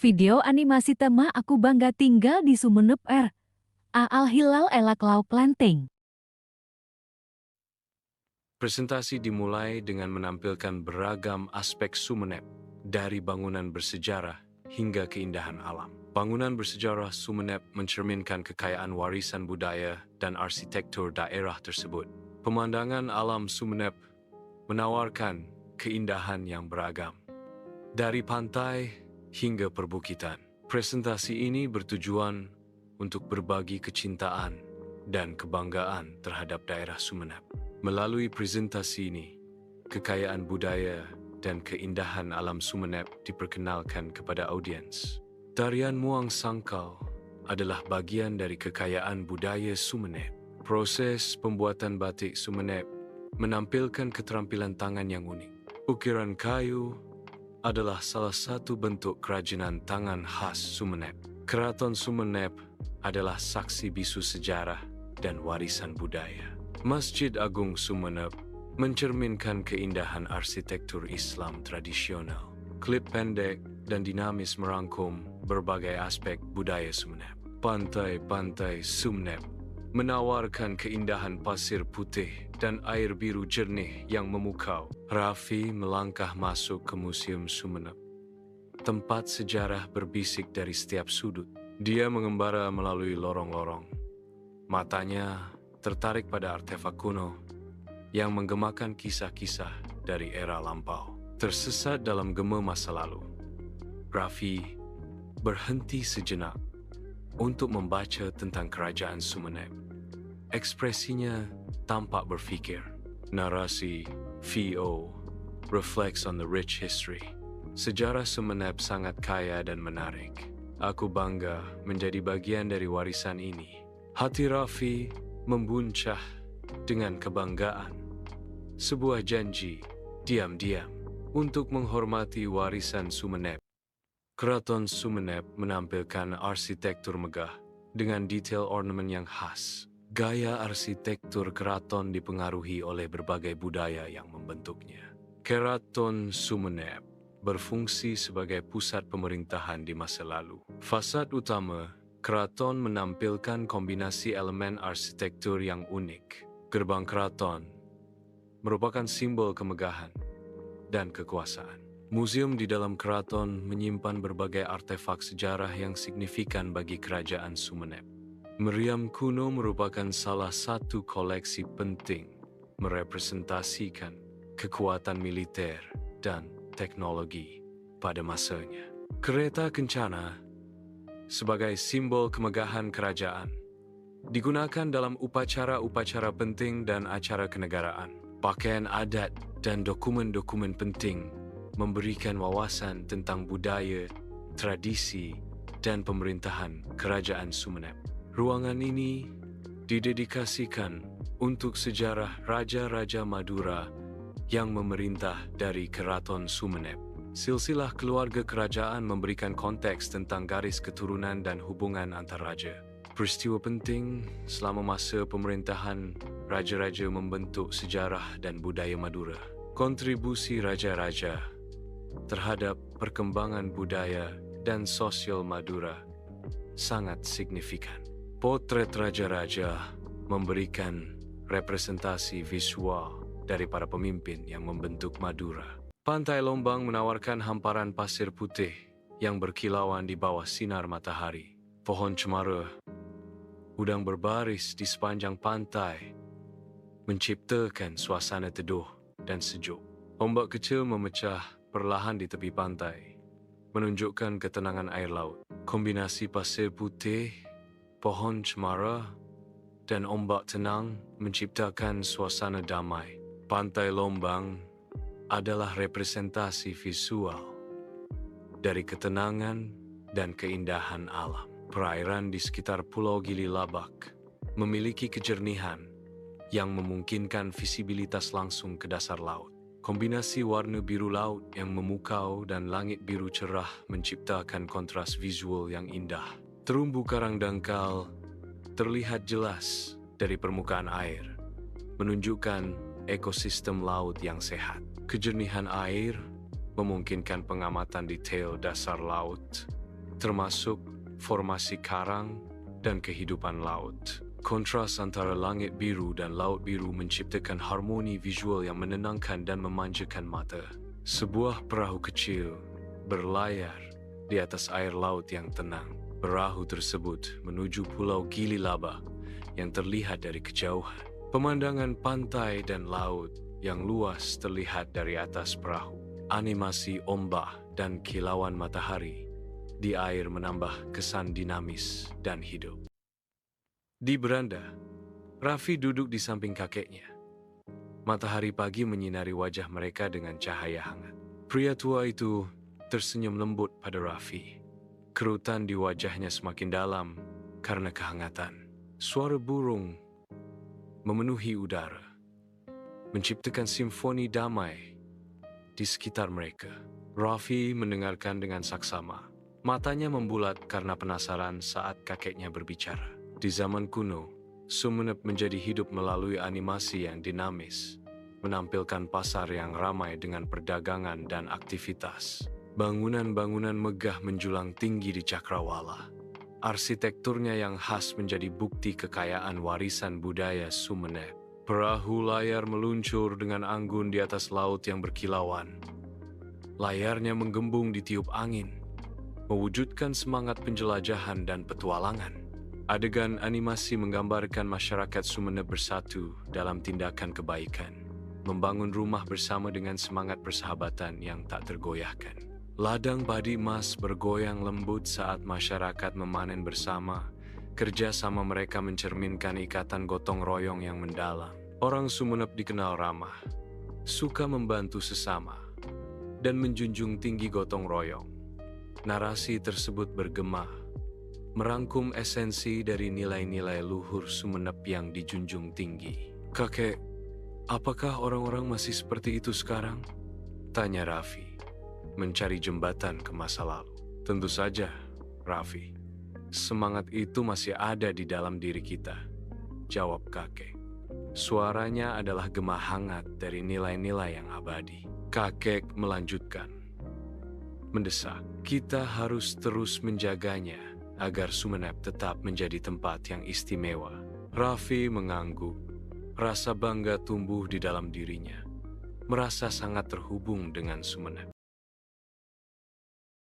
Video animasi tema Aku Bangga Tinggal di Sumenep R. A. Al-Hilal Elak Lauk Lanteng. Presentasi dimulai dengan menampilkan beragam aspek Sumenep, dari bangunan bersejarah hingga keindahan alam. Bangunan bersejarah Sumenep mencerminkan kekayaan warisan budaya dan arsitektur daerah tersebut. Pemandangan alam Sumenep menawarkan keindahan yang beragam, dari pantai hingga perbukitan. Presentasi ini bertujuan untuk berbagi kecintaan dan kebanggaan terhadap daerah Sumenep. Melalui presentasi ini, kekayaan budaya dan keindahan alam Sumenep diperkenalkan kepada audiens. Tarian Muang Sangkal adalah bagian dari kekayaan budaya Sumenep. Proses pembuatan batik Sumenep menampilkan keterampilan tangan yang unik. Ukiran kayu adalah salah satu bentuk kerajinan tangan khas Sumenep. Keraton Sumenep adalah saksi bisu sejarah dan warisan budaya. Masjid Agung Sumenep mencerminkan keindahan arsitektur Islam tradisional. Klip pendek dan dinamis merangkum berbagai aspek budaya Sumenep. Pantai-pantai Sumenep menawarkan keindahan pasir putih dan air biru jernih yang memukau. Raffi melangkah masuk ke Museum Sumenep, tempat sejarah berbisik dari setiap sudut. Dia mengembara melalui lorong-lorong. Matanya tertarik pada artefak kuno yang menggemakan kisah-kisah dari era lampau. Tersesat dalam gema masa lalu, Raffi berhenti sejenak untuk membaca tentang kerajaan Sumenep. Ekspresinya tampak berfikir. Narasi VO reflects on the rich history. Sejarah Sumenep sangat kaya dan menarik. Aku bangga menjadi bagian dari warisan ini. Hati Raffi membuncah dengan kebanggaan. Sebuah janji diam-diam untuk menghormati warisan Sumenep. Keraton Sumenep menampilkan arsitektur megah dengan detail ornamen yang khas. Gaya arsitektur keraton dipengaruhi oleh berbagai budaya yang membentuknya. Keraton Sumenep berfungsi sebagai pusat pemerintahan di masa lalu. Fasad utama keraton menampilkan kombinasi elemen arsitektur yang unik. Gerbang keraton merupakan simbol kemegahan dan kekuasaan. Museum di dalam keraton menyimpan berbagai artefak sejarah yang signifikan bagi kerajaan Sumenep. Meriam kuno merupakan salah satu koleksi penting, merepresentasikan kekuatan militer dan teknologi pada masanya. Kereta kencana sebagai simbol kemegahan kerajaan digunakan dalam upacara-upacara penting dan acara kenegaraan. Pakaian adat dan dokumen-dokumen penting memberikan wawasan tentang budaya, tradisi, dan pemerintahan kerajaan Sumenep. Ruangan ini didedikasikan untuk sejarah Raja-Raja Madura yang memerintah dari Keraton Sumenep. Silsilah keluarga kerajaan memberikan konteks tentang garis keturunan dan hubungan antar raja. Peristiwa penting selama masa pemerintahan raja-raja membentuk sejarah dan budaya Madura. Kontribusi raja-raja terhadap perkembangan budaya dan sosial Madura sangat signifikan. Potret raja-raja memberikan representasi visual dari para pemimpin yang membentuk Madura. Pantai Lombang menawarkan hamparan pasir putih yang berkilauan di bawah sinar matahari. Pohon cemara, udang berbaris di sepanjang pantai, menciptakan suasana teduh dan sejuk. Ombak kecil memecah perlahan di tepi pantai, menunjukkan ketenangan air laut. Kombinasi pasir putih, pohon cemara, dan ombak tenang menciptakan suasana damai. Pantai Lombang adalah representasi visual dari ketenangan dan keindahan alam. Perairan di sekitar Pulau Gili Labak memiliki kejernihan yang memungkinkan visibilitas langsung ke dasar laut. Kombinasi warna biru laut yang memukau dan langit biru cerah menciptakan kontras visual yang indah. Terumbu karang dangkal terlihat jelas dari permukaan air, menunjukkan ekosistem laut yang sehat. Kejernihan air memungkinkan pengamatan detail dasar laut termasuk formasi karang dan kehidupan laut. Kontras antara langit biru dan laut biru menciptakan harmoni visual yang menenangkan dan memanjakan mata. Sebuah perahu kecil berlayar di atas air laut yang tenang. Perahu tersebut menuju Pulau Gili Laba yang terlihat dari kejauhan. Pemandangan pantai dan laut yang luas terlihat dari atas perahu. Animasi ombak dan kilauan matahari di air menambah kesan dinamis dan hidup. Di beranda, Raffi duduk di samping kakeknya. Matahari pagi menyinari wajah mereka dengan cahaya hangat. Pria tua itu tersenyum lembut pada Raffi. Kerutan di wajahnya semakin dalam karena kehangatan. Suara burung memenuhi udara, menciptakan simfoni damai di sekitar mereka. Raffi mendengarkan dengan saksama. Matanya membulat karena penasaran saat kakeknya berbicara. Di zaman kuno, Sumenep menjadi hidup melalui animasi yang dinamis, menampilkan pasar yang ramai dengan perdagangan dan aktivitas. Bangunan-bangunan megah menjulang tinggi di Cakrawala. Arsitekturnya yang khas menjadi bukti kekayaan warisan budaya Sumenep. Perahu layar meluncur dengan anggun di atas laut yang berkilauan. Layarnya menggembung ditiup angin, mewujudkan semangat penjelajahan dan petualangan. Adegan animasi menggambarkan masyarakat Sumenep bersatu dalam tindakan kebaikan, membangun rumah bersama dengan semangat persahabatan yang tak tergoyahkan. Ladang padi emas bergoyang lembut saat masyarakat memanen bersama. Kerjasama mereka mencerminkan ikatan gotong royong yang mendalam. Orang Sumenep dikenal ramah, suka membantu sesama, dan menjunjung tinggi gotong royong. Narasi tersebut bergema, merangkum esensi dari nilai-nilai luhur Sumenep yang dijunjung tinggi. "Kakek, apakah orang-orang masih seperti itu sekarang?" tanya Raffi, mencari jembatan ke masa lalu. "Tentu saja, Raffi. Semangat itu masih ada di dalam diri kita," jawab kakek. Suaranya adalah gema hangat dari nilai-nilai yang abadi. Kakek melanjutkan, mendesak, "Kita harus terus menjaganya agar Sumenep tetap menjadi tempat yang istimewa." Raffi mengangguk. Rasa bangga tumbuh di dalam dirinya, merasa sangat terhubung dengan Sumenep.